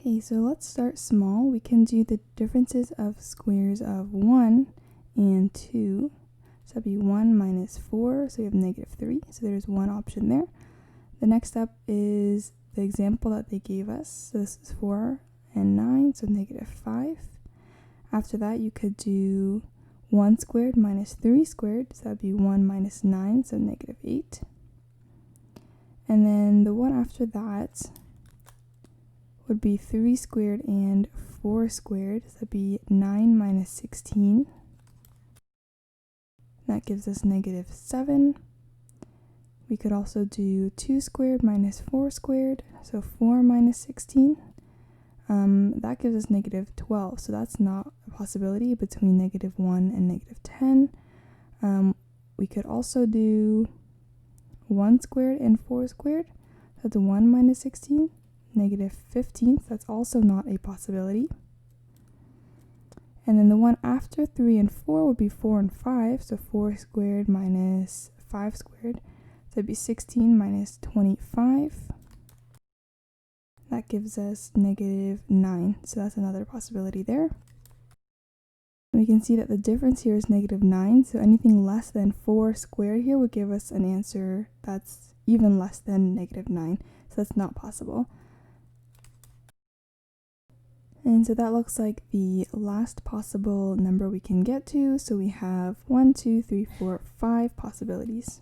Okay, so let's start small. We can do the differences of squares of 1 and 2. So that'd be 1 minus 4, so we have negative 3. So there's one option there. The next step is the example that they gave us. So this is 4 and 9, so negative 5. After that, you could do 1 squared minus 3 squared, so that'd be 1 minus 9, so negative 8. And then the one after that would be 3 squared and 4 squared, so that'd be 9 minus 16. That gives us negative 7. We could also do 2 squared minus 4 squared, so 4 minus 16. That gives us negative 12, so that's not a possibility between negative 1 and negative 10. We could also do 1 squared and 4 squared, that's 1 minus 16. Negative 15, so that's also not a possibility. And then the one after 3 and 4 would be 4 and 5, so 4 squared minus 5 squared, so that'd be 16 minus 25. That gives us negative 9, so that's another possibility there. And we can see that the difference here is negative 9, so anything less than 4 squared here would give us an answer that's even less than negative 9, so that's not possible. And so that looks like the last possible number we can get to. So we have 1, 2, 3, 4, 5 possibilities.